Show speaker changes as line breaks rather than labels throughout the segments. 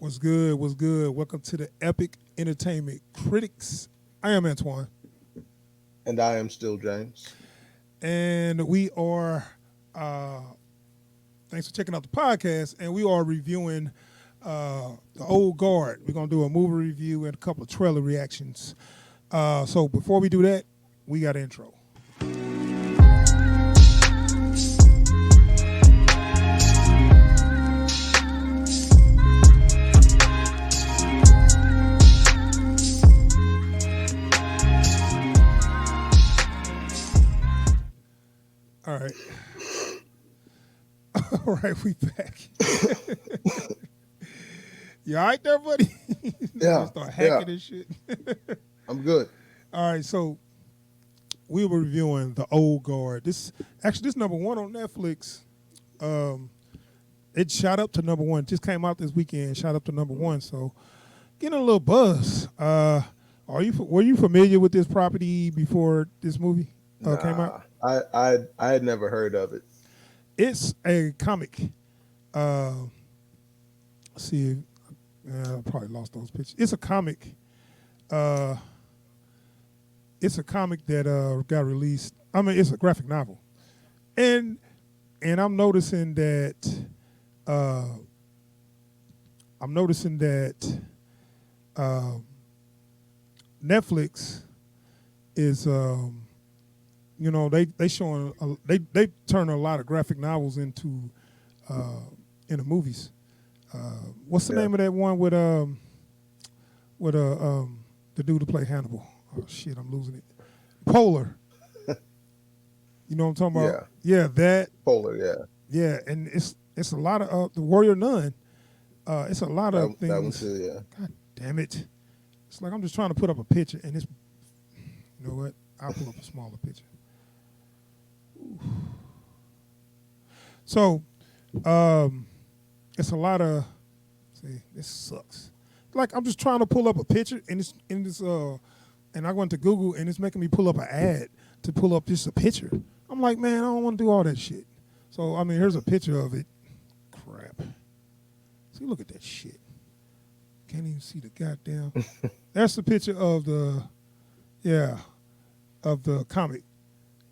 What's good? What's good? Welcome to the Epic Entertainment Critics. I am Antoine,
And I am still James.
and we are. Thanks for checking out the podcast, and we are reviewing the Old Guard. We're gonna do a movie review and a couple of trailer reactions. So before we do that, we got an intro. All right, all right, we back. You all right there, buddy?
Yeah,
Start
yeah,
hacking and shit.
I'm good.
All right, so we were reviewing the Old Guard. This number one on Netflix. Um, it shot up to number one. Just came out this weekend. Shot up to number one. So getting a little buzz. Were you familiar with this property before this movie came out?
Nah, I had never heard of it.
It's a comic. Uh, let's see, I probably lost those pictures. It's a comic. Uh, it's a comic that got released. I mean, it's a graphic novel, and I'm noticing that uh, um, Netflix is they showing they turn a lot of graphic novels into movies. What's the
Yeah.
name of that one with the dude who played Hannibal? Oh shit, I'm losing it. Polar. You know what I'm talking about?
Yeah.
Yeah, that.
Polar, yeah.
Yeah, and it's a lot of the Warrior Nun. It's a lot of
That one
things.
too, yeah.
God damn it! It's like I'm just trying to put up a picture, and it's. You know what? I'll pull up a smaller picture. So, it's a lot of. See, this sucks. Like I'm just trying to pull up a picture, and and I went to Google, and it's making me pull up an ad to pull up just a picture. I'm like, man, I don't want to do all that shit. So I mean, here's a picture of it. Crap. See, look at that shit. Can't even see the goddamn. That's the picture of the comic.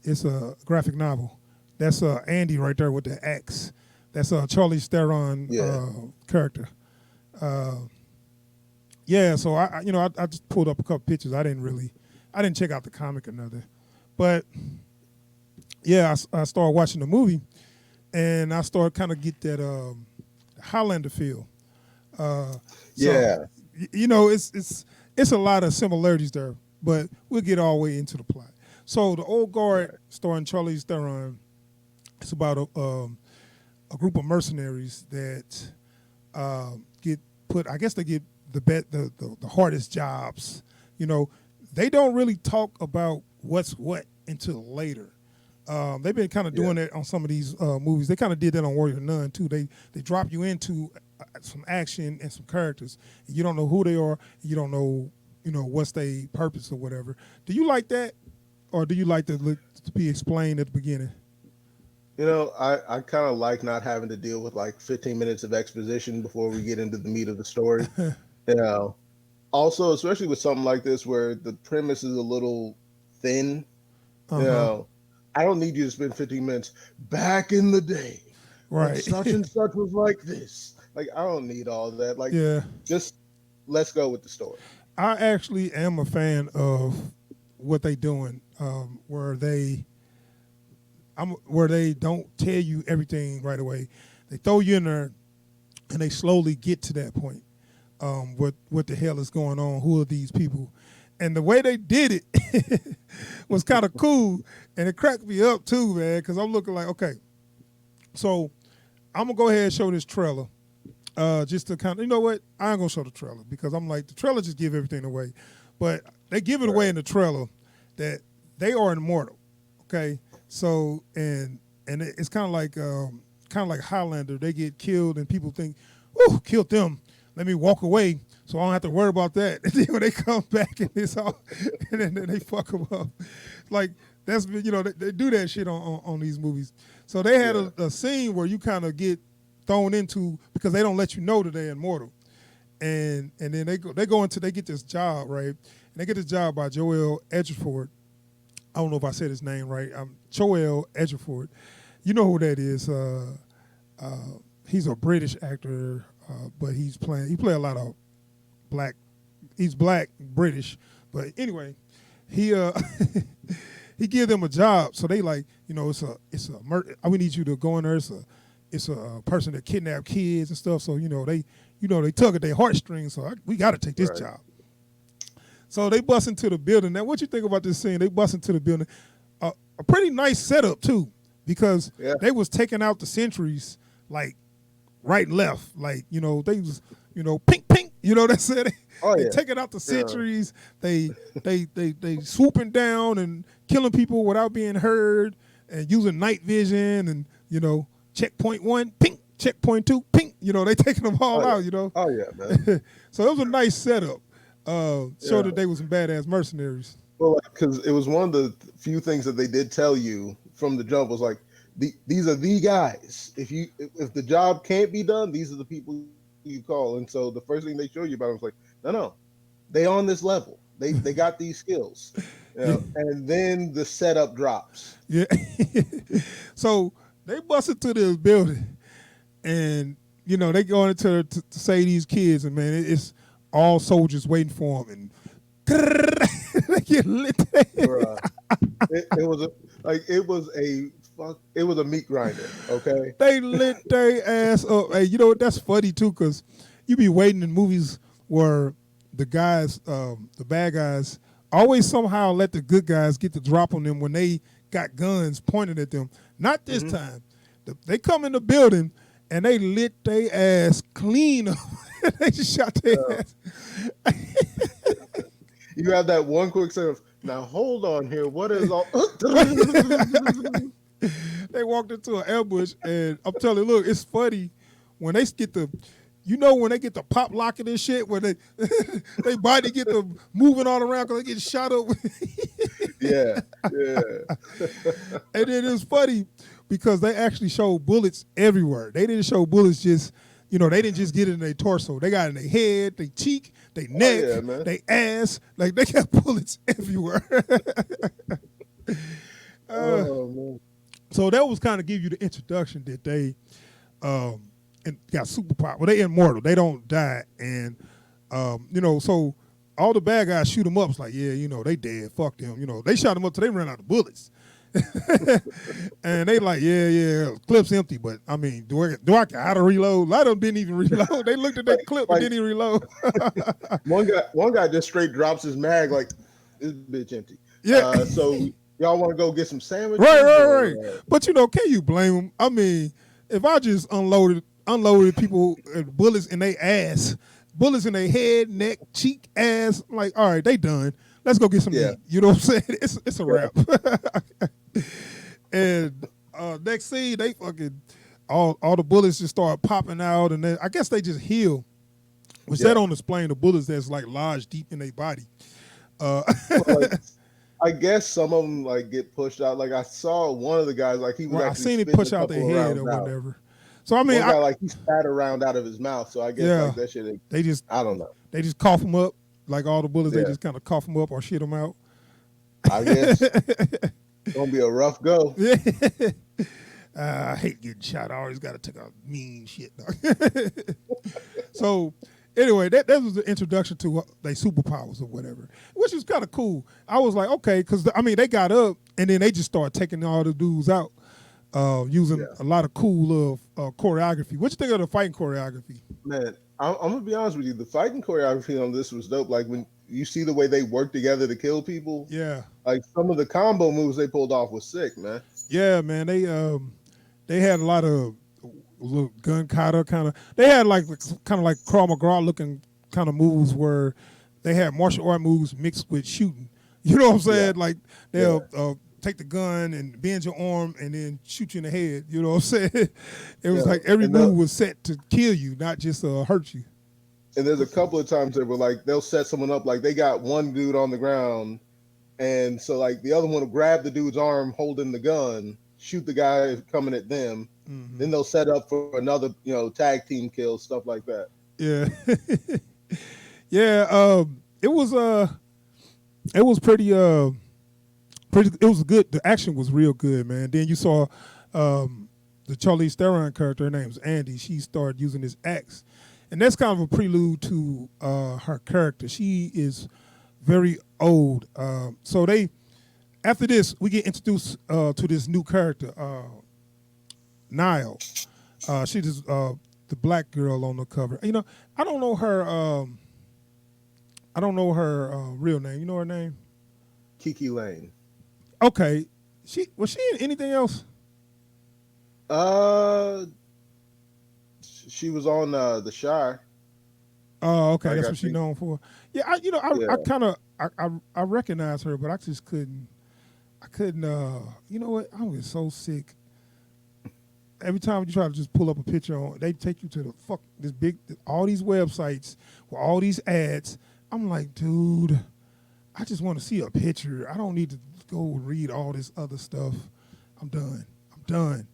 It's a graphic novel. That's Andy right there with the axe. That's Charlize Theron
Yeah.
character. Yeah, so I just pulled up a couple pictures. I didn't check out the comic or nothing, but yeah, I started watching the movie, and I started kind of get that Highlander feel. Uh, so
Yeah.
it's a lot of similarities there, but we'll get all the way into the plot. So the Old Guard, starring Charlize Theron, it's about a group of mercenaries that get put. I guess they get the hardest jobs. You know, they don't really talk about what's what until later. They've been kind of
Yeah.
doing that on some of these movies. They kind of did that on Warrior Nun too. They drop you into some action and some characters, and you don't know who they are. You don't know what's their purpose or whatever. Do you like that, or do you like to be explained at the beginning?
I kind of like not having to deal with like 15 minutes of exposition before we get into the meat of the story. You know, Also, especially with something like this where the premise is a little thin, you
Uh huh.
know, I don't need you to spend 15 minutes back in the day when
Right.
such and such was like this. Like, I don't need all that. Like,
Yeah.
just let's go with the story.
I actually am a fan of what they doing, where they don't tell you everything right away. They throw you in there, and they slowly get to that point. What the hell is going on? Who are these people? And the way they did it was kind of cool, and it cracked me up too, man. Because I'm looking like, okay, so I'm gonna go ahead and show this trailer, just to kind of, you know what? I ain't gonna show the trailer because I'm like the trailer just give everything away, but they give it away
Right.
in the trailer that they are immortal. Okay, so and it's kind of like Highlander. They get killed, and people think, "Oh, killed them. Let me walk away, so I don't have to worry about that." And then when they come back, and it's all, and then they fuck them up. Like that's they do that shit on these movies. So they had
Yeah.
a scene where you kind of get thrown into because they don't let you know that they're immortal, and then they get this job, right? And they get this job by Joel Edgerford. I don't know if I said his name right. Joel Edgerford. You know who that is? He's a British actor, but he play a lot of black. He's black British, but anyway, he he give them a job. So they like, it's a murder. We need you to go in there. It's a person that kidnapped kids and stuff. So they tug at their heartstrings. So we got to take this job. So they bust into the building. Now, what you think about this scene? They bust into the building. A pretty nice setup too, because they was taking out the sentries like right and left. Like they was pink pink. That's it. They taking out the sentries. They swooping down and killing people without being heard and using night vision and checkpoint 1 pink, checkpoint 2 pink. They taking them all out.
Oh yeah, man.
So it was a nice setup. Showed that they was some badass mercenaries.
Well, because it was one of the few things that they did tell you from the jump was like, these are the guys. If the job can't be done, these are the people you call. And so the first thing they show you about them was like, no, they on this level. They got these skills. And then the setup drops.
Yeah. So they bust into this building, and they going into to save these kids, and man, it's all soldiers waiting for them, and they get lit.
It was a meat grinder. Okay,
they lit their ass up. Hey, that's funny too, because you be waiting in movies where the bad guys, always somehow let the good guys get the drop on them when they got guns pointed at them. Not this time. They come in the building and they lit their ass clean up. They just shot their ass.
You have that one quick sentence. Now hold on here. What is all?
They walked into an ambush, and I'm telling you, look, it's funny when they get when they get the pop locking and shit, where they body get the moving all around because they get shot up.
Yeah.
And then it's funny because they actually showed bullets everywhere. They didn't show bullets just, they didn't just get it in their torso. They got it in their head, their cheek, their neck, their ass. Like, they got bullets everywhere.
Man.
So that was kind of give you the introduction that they and got superpower. Well, they immortal. They don't die. And, so all the bad guys shoot them up. It's like, they dead. Fuck them. They shot them up till they ran out of bullets. And they like, clip's empty. But, I mean, do I got to reload? A lot of them didn't even reload. They looked at that clip and didn't even reload.
one guy just straight drops his mag like, this bitch empty.
Yeah.
So y'all want to go get some sandwiches?
Right. But, can you blame them? I mean, if I just unloaded people bullets in their ass, bullets in their head, neck, cheek, ass, I'm like, all right, they done. Let's go get some meat. You know what I'm saying? It's a wrap. And next scene, they fucking all the bullets just start popping out, and then I guess they just heal, which they don't explain the bullets that's like lodged deep in their body.
I guess some of them like get pushed out. Like I saw one of the guys, like he was.
I seen it push out their head or whatever. So I mean,
like he spat a round out of his mouth. So I guess like that shit. I don't know.
They just cough them up, like all the bullets. They just kind of cough them up or shit them out.
I guess it's gonna be a rough go.
I hate getting shot. I always got to take a mean shit. So anyway, that was the introduction to their superpowers or whatever, which is kind of cool. I was like, okay, because they got up and then they just started taking all the dudes out. Using a lot of cool choreography. What you think of the fighting choreography?
Man, I'm gonna be honest with you. The fighting choreography on this was dope. Like when you see the way they work together to kill people.
Yeah.
Like some of the combo moves they pulled off was sick, man.
Yeah, man. They had a lot of little gun kata kind of. They had like kind of like Krav Maga looking kind of moves where they had martial art moves mixed with shooting. You know what I'm saying? Like they'll take the gun and bend your arm and then shoot you in the head. You know what I'm saying? It was like every move was set to kill you, not just hurt you.
And there's a couple of times that were like they'll set someone up, like they got one dude on the ground, and so like the other one will grab the dude's arm holding the gun, shoot the guy coming at them. Then they'll set up for another, tag team kill, stuff like that.
Yeah. Yeah. It was pretty. It was good. The action was real good, man. Then you saw the Charlize Theron character. Her name's Andy. She started using this axe, and that's kind of a prelude to her character. She is very old. So they after this we get introduced to this new character, Nile. She just the black girl on the cover. You know, I don't know her. I don't know her real name. You know her name?
KiKi Layne.
Okay. Was she in anything else?
Uh, she was on The Shy.
Oh, okay.
Like
That's
I
what she's
think,
known for. Yeah, I
yeah,
kind of I recognize her, but I just couldn't. I couldn't. You know what? I was so sick. Every time you try to just pull up a picture on, they take you to the this big all these websites with all these ads. I'm like, dude, I just want to see a picture. I don't need to go read all this other stuff. I'm done. I'm done.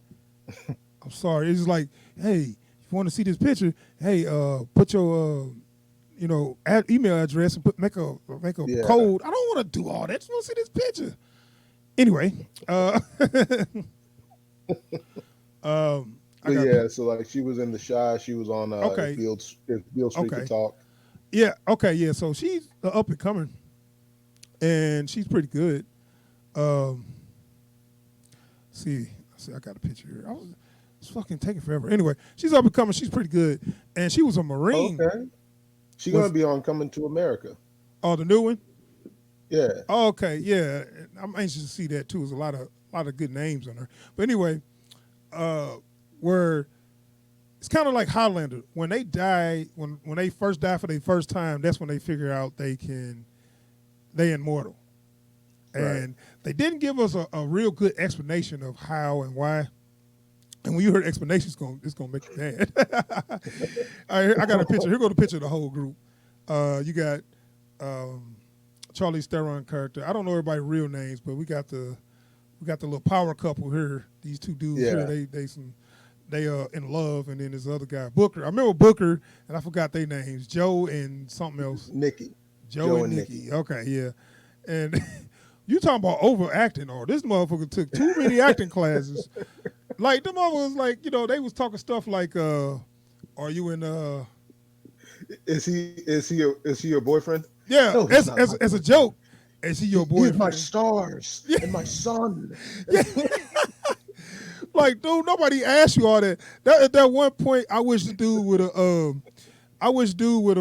I'm sorry. It's just like, hey, if you want to see this picture, hey, put your email address and make a
yeah.
code. I don't want to do all that. I just want to see this picture. Anyway, I
But
got
yeah, so like she was in The Shy. She was on
okay,
If Beale Street
okay,
Could Talk.
yeah, okay, yeah. So she's up and coming, and she's pretty good. Um, see, I got a picture here. It's fucking taking forever. Anyway, she's up and coming. She's pretty good, and she was a Marine.
Okay, she's gonna
Was
be on Coming to America.
the new one?
Yeah.
Oh, okay, yeah. I'm anxious to see that too. There's a lot of good names on her. But anyway, where it's kind of like Highlander. When they die, when they first die for their first time, that's when they figure out they immortal.
Right.
And they didn't give us a real good explanation of how and why. And when you heard explanation, it's gonna make you mad. All right, I got a picture. Here go the picture of the whole group. You got Charlize Theron character. I don't know everybody's real names, but we got the little power couple here. These two dudes
Yeah.
here, they in love, and then this other guy, Booker. I remember Booker, and I forgot their names, Joe and something else.
Nikki.
Joe and Nikki. Okay, yeah. And you talking about overacting, or this motherfucker took too many acting classes. Like the mother was like, they was talking stuff like, "Are you in?"
Is he your boyfriend?
Yeah,
No, he's not.
as a joke. Is he your boyfriend?
He's my stars
Yeah.
and my son.
Yeah. Like, dude, nobody asked you all that. At that one point, I wish dude would have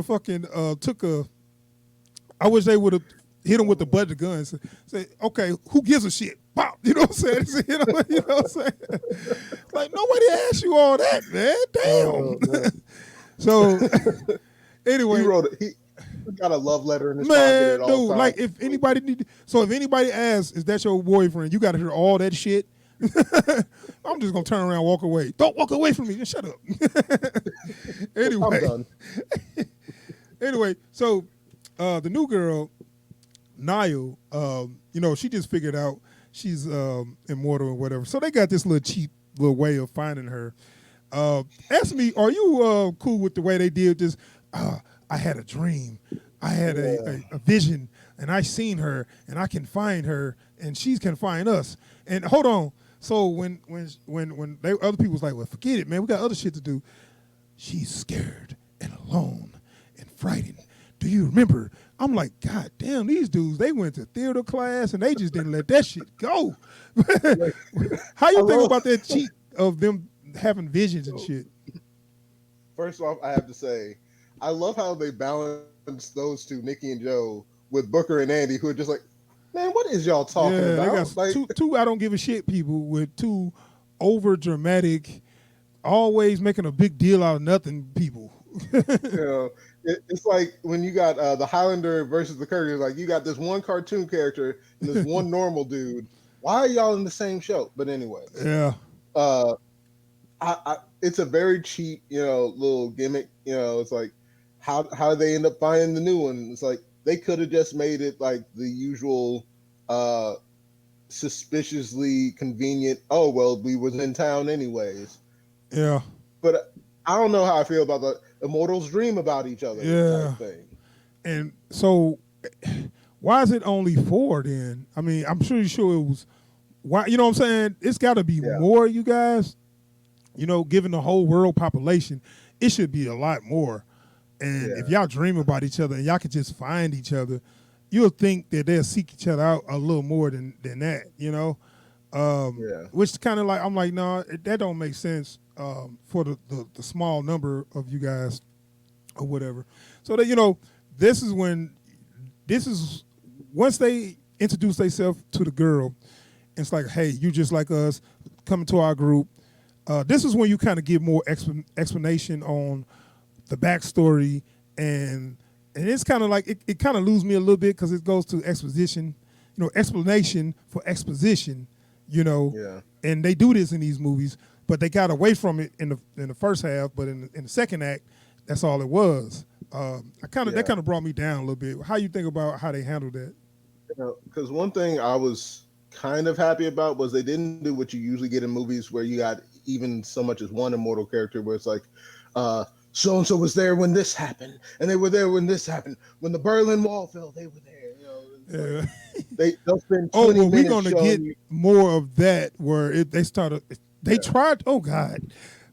fucking took a. I wish they would have hit him with the butt of the gun. And say, okay, who gives a shit? Pop. You know what I'm saying? You know what I'm saying? Like, nobody asked you all that, man.
Oh,
Damn.
man.
So anyway,
He got a love letter in his pocket
man,
at all
dude,
times.
like if anybody asks, is that your boyfriend? You got to hear all that shit. I'm just gonna turn around, and walk away. Don't walk away from me. Just shut up. Anyway,
I'm done.
Anyway, so the new girl, Niall, she just figured out she's immortal or whatever. So they got this little cheap little way of finding her. Ask me, are you cool with the way they did this? I had a dream. I had a vision, and I seen her, and I can find her, and she can find us. And hold on. So when other people was like, well, forget it, man. We got other shit to do. She's scared and alone and frightened. Do you remember? I'm like, God damn, these dudes, they went to theater class and they just didn't let that shit go. How you think about that cheat of them having visions and shit?
First off, I have to say, I love how they balance those two, Nikki and Joe, with Booker and Andy, who are just like, man, what is y'all talking about?
They got
like,
two I don't give a shit people with two over dramatic, always making a big deal out of nothing people.
It's like when you got the Highlander versus the Courage. Like you got this one cartoon character and this one normal dude. Why are y'all in the same show? But anyway,
Yeah.
It's a very cheap, little gimmick. It's like how they end up finding the new one. It's like they could have just made it like the usual, suspiciously convenient. Oh well, we was in town anyways.
Yeah.
But I don't know how I feel about the immortals dream about each other type
Yeah.
thing.
And so, why is it only four then? I mean, I'm sure it was. Why, you know what I'm saying? It's got to be
Yeah,
more, you guys. You know, given the whole world population, it should be a lot more. And if
yeah,
y'all dream about each other and y'all could just find each other, you'll think that they'll seek each other out a little more than that, you know?
yeah,
Which kind of like, I'm like, no, that don't make sense for the small number of you guys or whatever. So that, you know, this is when, this is, once they introduce themselves to the girl, it's like, hey, you just like us, coming to our group. This is when you kind of give more explanation on the backstory, and it's kind of like it kind of loses me a little bit because it goes to exposition, you know, explanation for exposition, you know,
yeah.
and they do this in these movies, but they got away from it in the first half, but in the second act, that's all it was. That
Yeah.
kind of brought me down a little bit. How you think about how they handled that?
Because one thing I was kind of happy about was they didn't do what you usually get in movies where you got even so much as one immortal character where it's like, so and so was there when this happened, and they were there when this happened. When the Berlin Wall fell, they were there. You know, it's
Yeah.
like they'll spend
Oh,
20
well, we're
minutes
gonna
showing
get
you.
more of that where they started. They
Yeah,
tried. Oh God,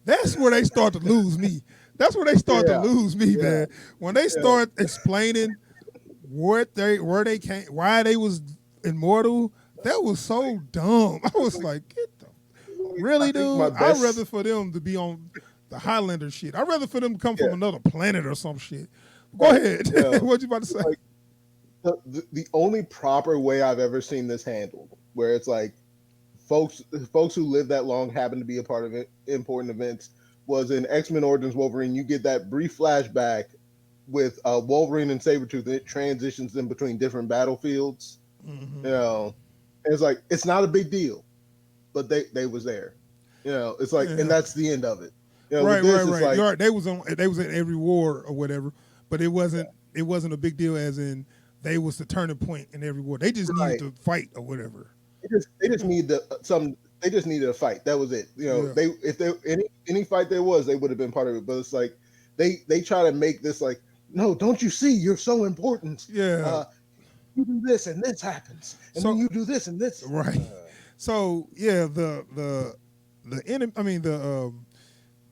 that's where they start to lose me. That's where they start to
yeah,
lose me,
yeah,
man. When they
yeah.
start explaining where they came, why they was immortal, that was so dumb. I was like, get the
I
really,
think my
dude. I'd
best.
rather for them to be on the Highlander shit. I'd rather for them to come from
Yeah,
another planet or some shit. Go
right.
ahead.
You know,
What you about to say?
like the only proper way I've ever seen this handled, where it's like folks who live that long happen to be a part of it, important events, was in X-Men Origins Wolverine. You get that brief flashback with Wolverine and Sabretooth, and it transitions them between different battlefields.
Mm-hmm.
You know, and it's like it's not a big deal, but they was there. You know, it's like, and
Yeah.
that's the end of it. You know, with
Right, right,
this, it's
right.
like
You're right. They was in every war or whatever, but it wasn't a big deal as in they was the turning point in every war. They just needed
right.
to fight or whatever.
They just need the some. They just needed a fight. That was it. You know,
Yeah.
they if they any fight there was, they would have been part of it. But it's like they try to make this like, no, don't you see? You're so important.
Yeah.
Uh, you do this and this happens, and then
So
you do this and this.
right. So yeah, the enemy. I mean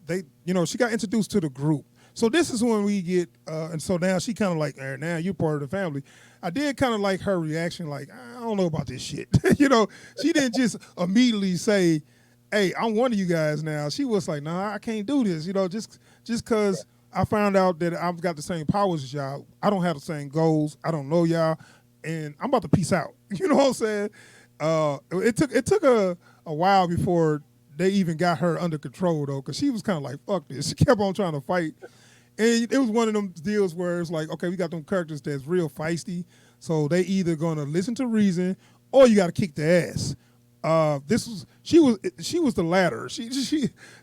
they, you know, she got introduced to the group. So this is when we get and so now she kind of like, now you're part of the family. I did kind of like her reaction, like, I don't know about this shit. You know, she didn't just immediately say, hey, I'm one of you guys now. She was like, nah, I can't do this. You know, just cause I found out that I've got the same powers as y'all. I don't have the same goals. I don't know y'all, and I'm about to peace out. You know what I'm saying? It took a while before they even got her under control though, because she was kind of like, fuck this. She kept on trying to fight. And it was one of them deals where it's like, okay, we got them characters that's real feisty, so they either gonna listen to reason or you got to kick their ass. This was she was the latter. She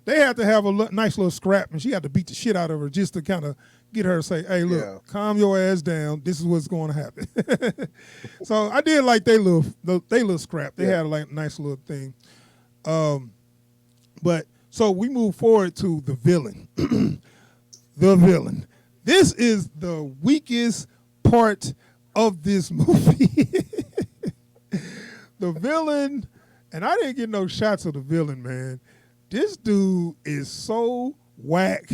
they had to have a nice little scrap, and she had to beat the shit out of her just to kind of get her to say, "Hey, look,
Yeah,
calm your ass down. This is what's going to happen." So I did like they little scrap. They
yeah.
had a like nice little thing. But so we move forward to the villain. The villain. This is the weakest part of this movie. The villain, and I didn't get no shots of the villain, man. This dude is so whack.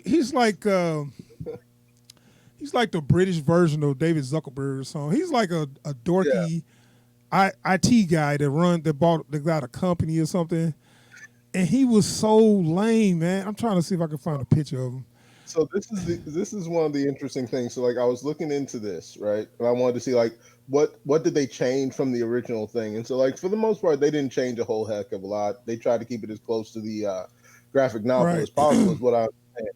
He's like the British version of David Zuckerberg or something. He's like a
Yeah.
dorky IT guy that got a company or something. And he was so lame, man. I'm trying to see if I can find a picture of him.
So this is one of the interesting things. So like I was looking into this, right? And I wanted to see like what did they change from the original thing? And so like for the most part, they didn't change a whole heck of a lot. They tried to keep it as close to the graphic novel
Right.
as possible, is what I understand.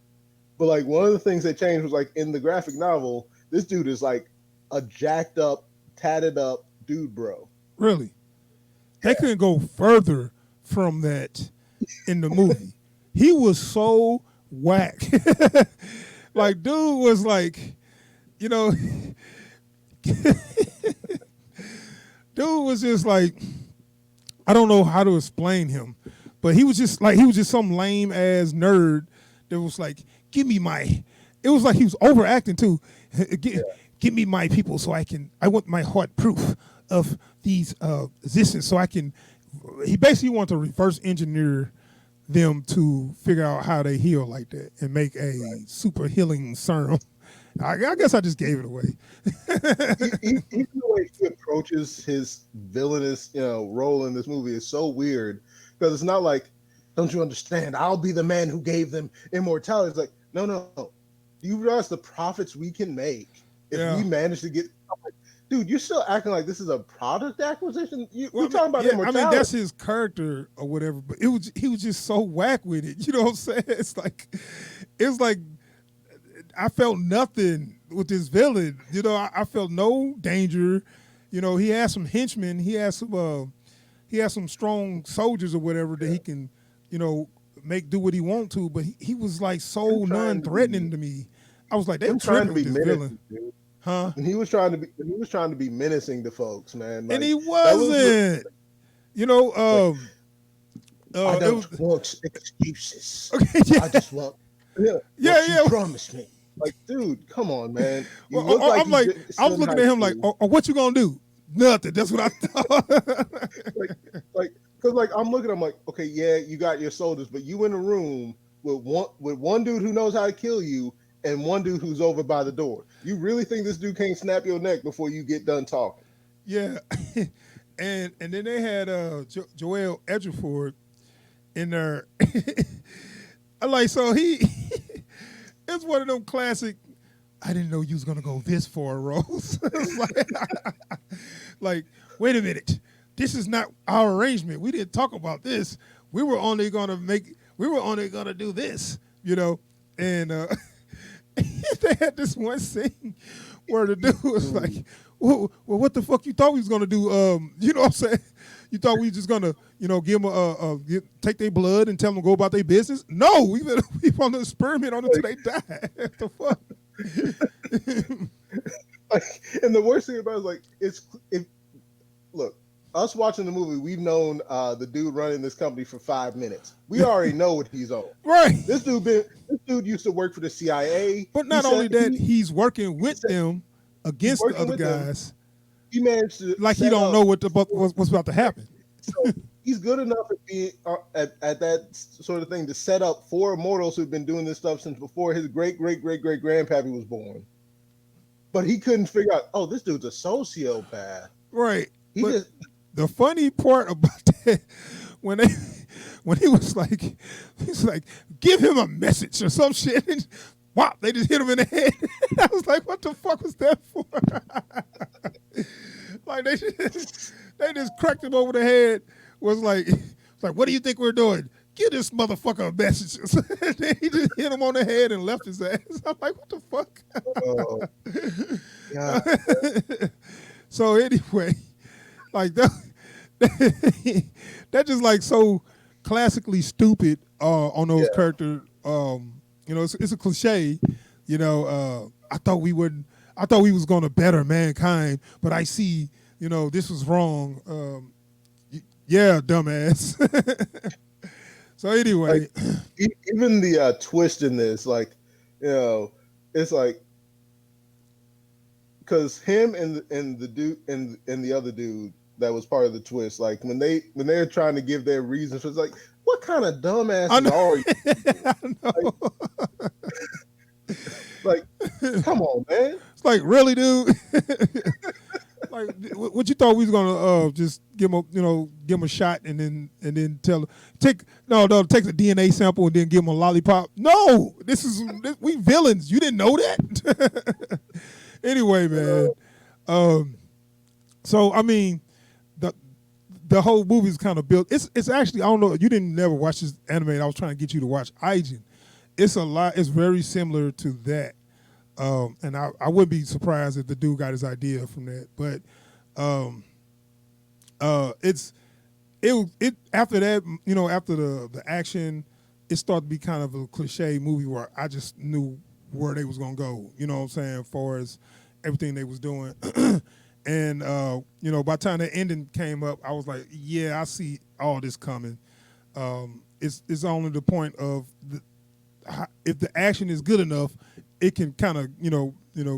But like one of the things they changed was like in the graphic novel, this dude is like a jacked up, tatted up dude, bro.
Really. They couldn't go further from that in the movie. He was so whack. Like, dude was like, you know, dude was just like, I don't know how to explain him, But he was just some lame ass nerd that was like, give me my. It was like he was overacting too. Give, give me my people so I want my heart proof of these existence so I can. He basically wanted to reverse engineer them to figure out how they heal like that and make a super healing serum. I guess I just gave it away.
Even the way he approaches his villainous, role in this movie is so weird because it's not like, don't you understand? I'll be the man who gave them immortality. It's like, no. Do you realize the profits we can make if we manage to get? Like, dude, you're still acting like this is a product acquisition. We're talking about immortality.
I mean, that's his character or whatever, but he was just so whack with it. You know what I'm saying? It's like I felt nothing with this villain. You know, I felt no danger. You know, he had some henchmen. He had some strong soldiers or whatever that he can, make do what he want to. But he was like so non-threatening to me. I was like, they're trying to be this villain. Dude. Huh?
And he was trying to be menacing to folks, man. Like,
and he wasn't.
I don't want excuses.
Okay, yeah.
I just want you promised me. Like, dude, come on, man.
I was looking at him like, what you gonna do? Nothing. That's what I thought.
Because I'm looking, I'm like, okay, yeah, you got your soldiers, but you in a room with one dude who knows how to kill you and one dude who's over by the door. You really think this dude can't snap your neck before you get done talking?
Yeah, and then they had Joel Edgerford in there. So he. It's one of them classic. I didn't know you was gonna go this far, Rose. like, wait a minute. This is not our arrangement. We didn't talk about this. We were only gonna do this, And they had this one scene where the dude was like, well, what the fuck you thought we was gonna do? You know what I'm saying? You thought we just gonna, give them take their blood and tell them to go about their business? No, we want to experiment on them until they die. What the fuck?
And the worst thing about it is look, us watching the movie, we've known the dude running this company for 5 minutes. We already know what he's on.
Right.
This dude used to work for the CIA.
But not only that, he's working with them against the other guys.
He managed to
he don't know what's about to happen.
So he's good enough at being at that sort of thing to set up 4 immortals who've been doing this stuff since before his great grandpappy was born. But he couldn't figure out, this dude's a sociopath.
Right. The funny part about that, when he was like, give him a message or some shit. And, wow, they just hit him in the head. I was like, what the fuck was that for? They just cracked him over the head. Was like, what do you think we're doing? Give this motherfucker a message. And then he just hit him on the head and left his ass. I'm like, what the fuck?
Yeah.
So anyway, that just so classically stupid on those characters. It's a cliche. I thought we was going to better mankind, but I see, this was wrong. Yeah, dumbass. So anyway,
even the twist in this, it's like, because him and the dude and the other dude that was part of the twist, when they're trying to give their reasons, it's like, what kind of dumbass are you? Come on, man.
It's like, really, dude? What you thought we was gonna just give him a shot and then take a DNA sample and then give him a lollipop? No, we villains. You didn't know that? Anyway, man. So I mean, the whole movie is kind of built. It's actually, I don't know. You didn't never watch this anime. I was trying to get you to watch Aijin. It's a lot. It's very similar to that. And I wouldn't be surprised if the dude got his idea from that. But it after that, after the action, it started to be kind of a cliche movie where I just knew where they was gonna go. You know what I'm saying? As far as everything they was doing. And by the time the ending came up, I was like, yeah, I see all this coming. It's only the point of if the action is good enough, it can kind of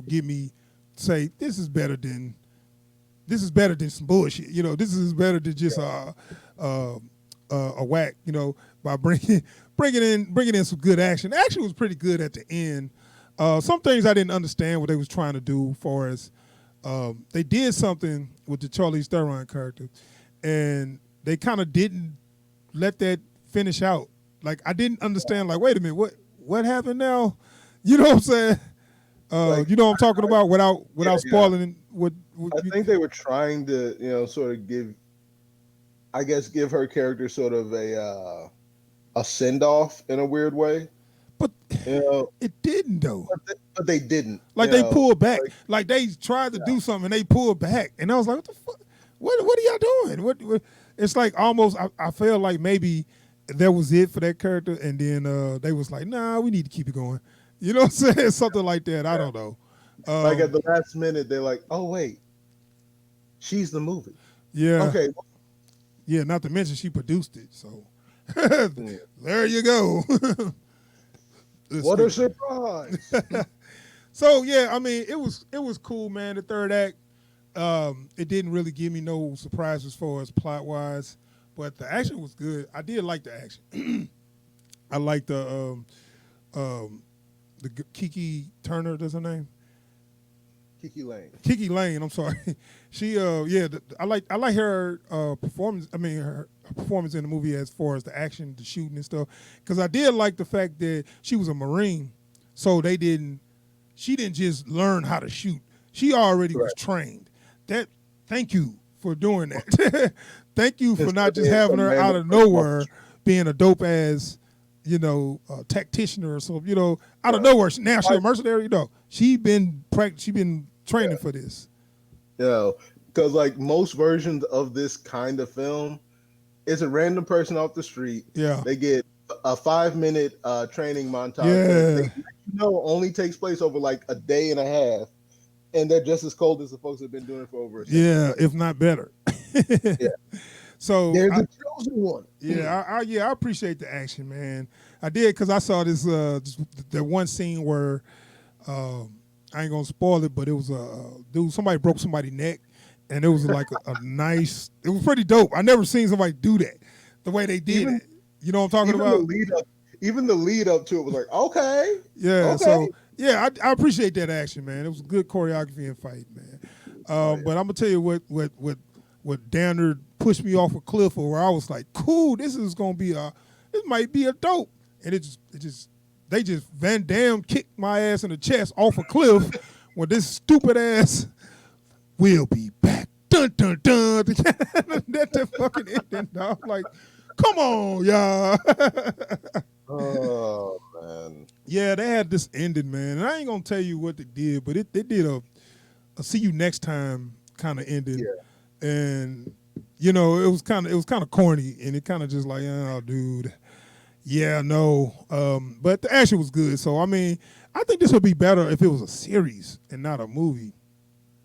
give me say this is better than some bullshit. This is better than just a whack. By bringing in some good action. The action was pretty good at the end. Some things I didn't understand what they was trying to do. For as they did something with the Charlize Theron character, and they kind of didn't let that finish out. Like I didn't understand. Like, wait a minute, what happened now? You know what I'm saying? You know what I'm talking about without spoiling what
I think they were trying to, sort of give her character sort of a send off in a weird way.
But it didn't though.
But they didn't.
Like they pulled back. Like they tried to do something and they pulled back. And I was like, what the fuck? What are y'all doing? What? It's like almost I felt like maybe that was it for that character, and then they was like, nah, we need to keep it going. You know what I'm saying? Something like that. I don't know.
Like at the last minute, they're like, oh wait, she's the movie.
Yeah.
Okay.
Yeah, not to mention she produced it. So there you go.
What a surprise.
So yeah, I mean, it was cool, man. The third act, it didn't really give me no surprise as far as plot wise, but the action was good. I did like the action. I like the KiKi Turner, that's her name.
KiKi Layne.
KiKi Layne, I'm sorry. She I like her performance. I mean her performance in the movie as far as the action, the shooting and stuff. Because I did like the fact that she was a Marine, so she didn't just learn how to shoot. She already was trained. Thank you for doing that. Thank you for not just having her out of nowhere being a dope ass, tactician or something, out of nowhere. Now she's a mercenary, She been training for this.
Because like most versions of this kind of film, it's a random person off the street.
Yeah.
They get a 5-minute training montage.
Yeah.
Only takes place over like a day and a half. And they're just as cold as the folks that have been doing it for over a century.
Yeah, if not better.
Yeah.
So
there's a chosen one.
Yeah, I appreciate the action, man. I did because I saw this that one scene where I ain't gonna spoil it, but it was dude. Somebody broke somebody's neck, and it was like a nice. It was pretty dope. I never seen somebody do that the way they did it. You know what I'm talking about?
Even the lead up to it was like, okay.
Yeah. Okay. So yeah, I appreciate that action, man. It was good choreography and fight, man. But I'm gonna tell you what Danner pushed me off a cliff, where I was like, cool, this might be a dope, and they just Van Damme kicked my ass in the chest off a cliff when this stupid ass will be back. Dun dun dun. That fucking ending. I'm like, come on, y'all.
Oh man. Yeah,
they had this ending, man, and I ain't gonna tell you what they did, but they did a see you next time kind of ending. Yeah. And it was kind of corny, and it kind of just like, oh, dude, yeah, no. But the action was good, so I mean, I think this would be better if it was a series and not a movie.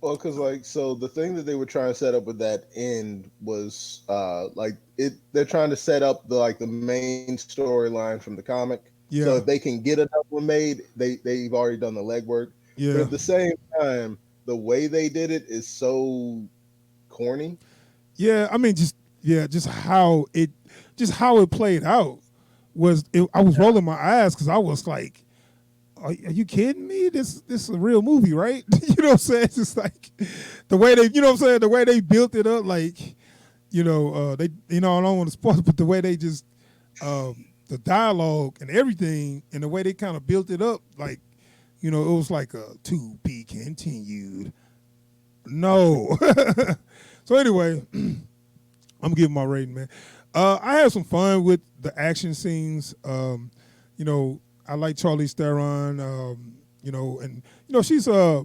Well, because the thing that they were trying to set up with that end was they're trying to set up the main storyline from the comic. Yeah. So if they can get another one made, they've already done the legwork. Yeah. But at the same time, the way they did it is so corny.
Yeah, I mean, just how it played out was. I was rolling my eyes because I was like, "Are you kidding me? This is a real movie, right?" You know what I'm saying? It's just like the way they, the way they built it up, like, they, I don't want to spoil it, but the way they just, the dialogue and everything, and the way they kind of built it up, like, it was like a to be continued. No. So anyway, I'm giving my rating, man. I had some fun with the action scenes. I like Charlize Theron. And she's I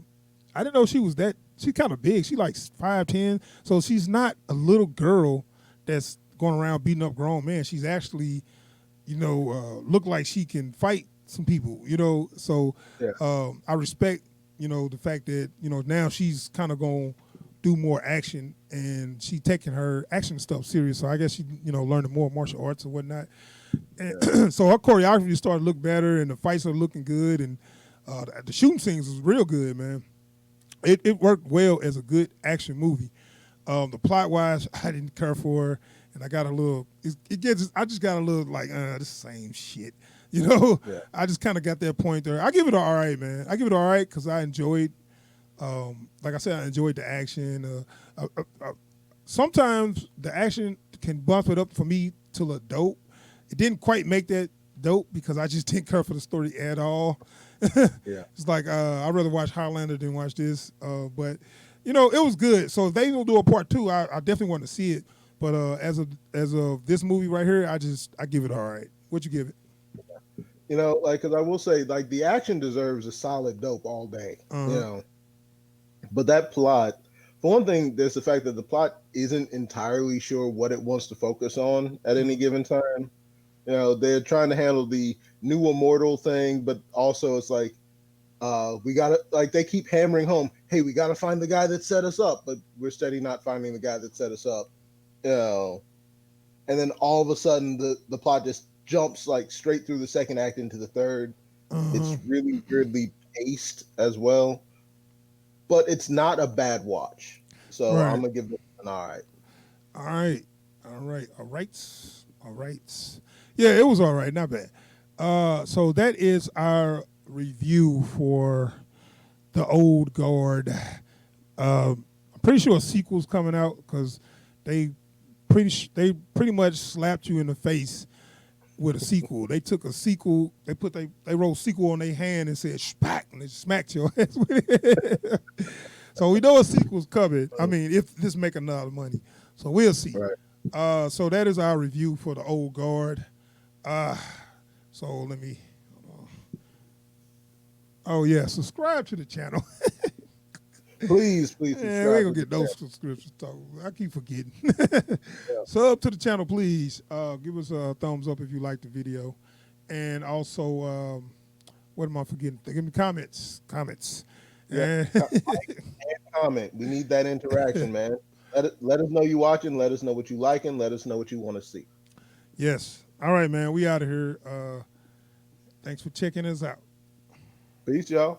didn't know she was that. She's kind of big. She's like 5'10", so she's not a little girl that's going around beating up grown men. She's actually, look like she can fight some people. So yeah. I respect the fact that now she's kind of going do more action, and she taking her action stuff serious. So I guess she, learning more martial arts and whatnot. And so her choreography started to look better, and the fights are looking good, and the shooting scenes was real good, man. It worked well as a good action movie. The plot wise, I didn't care for her, and I got a little. I just got a little like this same shit,
Yeah.
I just kind of got that point there. I give it an all right, man. I give it all right because I enjoyed. Like I said, I enjoyed the action. Sometimes the action can bump it up for me to a dope. It didn't quite make that dope because I just didn't care for the story at all.
Yeah.
It's like I'd rather watch Highlander than watch this. But it was good. So if they don't do a part two, I definitely want to see it. But as of this movie right here, I give it all right. What you give it?
Because I will say, like, the action deserves a solid dope all day.
Uh-huh.
But that plot, for one thing, there's the fact that the plot isn't entirely sure what it wants to focus on at any given time. They're trying to handle the new immortal thing, but also it's like, we gotta, like, they keep hammering home, hey, we gotta find the guy that set us up, but we're steady not finding the guy that set us up. And then all of a sudden the plot just jumps like straight through the second act into the third.
Uh-huh.
It's really weirdly paced as well, but it's not a bad watch. So I'm
Right.
gonna give it an all right.
All right. All right. All right. All right. Yeah, it was all right. Not bad. So that is our review for the old guard. I'm pretty sure a sequel's coming out because they they pretty much slapped you in the face with a sequel. They took a sequel, they wrote sequel on their hand and said smack, and they smacked your ass with it. So we know a sequel's coming. I mean, if this make enough money, so we'll see.
Right.
So that is our review for the old guard. So let me. Oh yeah, subscribe to the channel.
Please
Yeah, we
subscribe
ain't gonna
to the
get no
channel.
subscriptions. I keep forgetting.
Yeah.
Sub to the channel, please. Give us a thumbs up if you like the video, and also, what am I forgetting? Give me comments.
Yeah.
And
Like and comment. We need that interaction, man. Let us know you watching. Let us know what you liking. Let us know what you want to see.
yes, all right, man. We out of here. Thanks for checking us out.
Peace, y'all.